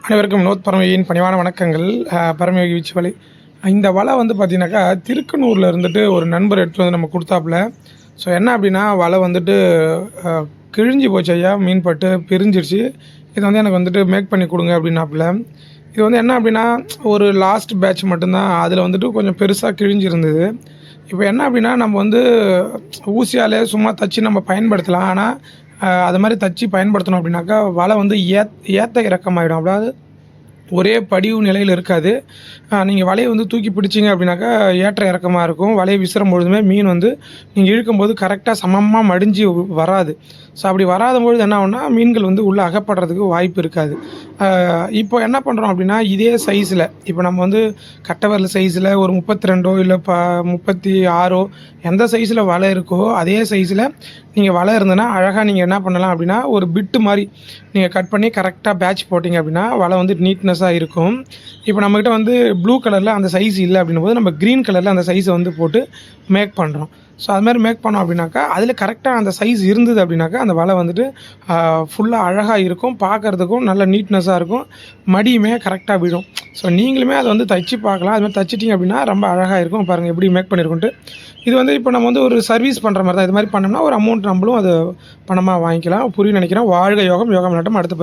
அனைவருக்கும் வினோத் பரமயோகியின் பணிவான வணக்கங்கள். பரமயோகி வீச்சு வலை. இந்த வலை வந்து பார்த்தீங்கன்னாக்கா திருக்கனூரில் இருந்துட்டு ஒரு நண்பர் எடுத்துகிட்டு வந்து நம்ம கொடுத்தாப்புல. ஸோ என்ன அப்படின்னா, வலை வந்துட்டு கிழிஞ்சி போச்சு ஐயா, மீன் பட்டு பிரிஞ்சிருச்சு. இதை வந்து எனக்கு வந்துட்டு மேக் பண்ணி கொடுங்க அப்படின்னாப்புல. இது வந்து என்ன அப்படின்னா, ஒரு லாஸ்ட் பேட்ச் மட்டும்தான், அதில் வந்துட்டு கொஞ்சம் பெருசாக கிழிஞ்சிருந்தது. இப்போ என்ன அப்படின்னா, நம்ம வந்து ஊசியாலே சும்மா தச்சு நம்ம பயன்படுத்தலாம். ஆனால் அது மாதிரி தச்சு பயன்படுத்தணும் அப்படின்னாக்கா வலை வந்து ஏற்ற இறக்கமாயிடும். அதாவது ஒரே படிவு நிலையில் இருக்காது. நீங்கள் வலையை வந்து தூக்கி பிடிச்சிங்க அப்படின்னாக்கா ஏற்ற இறக்கமாக இருக்கும். வலையை விசிறும் பொழுதுமே மீன் வந்து நீங்கள் இழுக்கும்போது கரெக்டாக சமமாக மடிஞ்சு வராது. ஸோ அப்படி வராத பொழுது என்ன ஆகும்னா, மீன்கள் வந்து உள்ளே அகப்படுறதுக்கு வாய்ப்பு இருக்காது. இப்போ என்ன பண்ணுறோம் அப்படின்னா, இதே சைஸில் இப்போ நம்ம வந்து கட்டை சைஸில் ஒரு 32ஓ இல்லை 36ஓ எந்த சைஸில் வலை இருக்கோ அதே சைஸில் நீங்கள் வலை இருந்ததுன்னா அழகாக நீங்கள் என்ன பண்ணலாம் அப்படின்னா, ஒரு பிட்டு மாதிரி நீங்கள் கட் பண்ணி கரெக்டாக பேட்ச் போட்டிங்க அப்படின்னா வலை வந்து நீட்னஸாக இருக்கும். இப்போ நம்மக்கிட்ட வந்து ப்ளூ கலரில் அந்த சைஸ் இல்லை அப்படின்னும் போது நம்ம க்ரீன் கலரில் அந்த சைஸை வந்து போட்டு மேக் பண்ணுறோம். ஸோ அதுமாதிரி மேக் பண்ணோம் அப்படின்னாக்கா அதில் கரெக்டாக அந்த சைஸ் இருந்தது அப்படின்னாக்கா அந்த வலை வந்துட்டு ஃபுல்லாக அழகாக இருக்கும், பார்க்குறதுக்கும் நல்ல நீட்னஸாக இருக்கும், மடியுமே கரெக்டாக விடும். ஸோ நீங்களுமே அதை வந்து தைச்சி பார்க்கலாம். அதுமாதிரி தைச்சிட்டிங்க அப்படின்னா ரொம்ப அழகாக இருக்கும். பாருங்கள் எப்படி மேக் பண்ணியிருக்குன்ட்டு. இது வந்து இப்போ நம்ம வந்து ஒரு சர்வீஸ் பண்ணுற மாதிரி தான். இது மாதிரி பண்ணோம்னா ஒரு அமௌண்ட் நம்மளும் அது பணமாக வாங்கிக்கலாம். புரியும் நினைக்கிறேன். வாழ்க யோகம், யோகம் நாட்டம். அடுத்த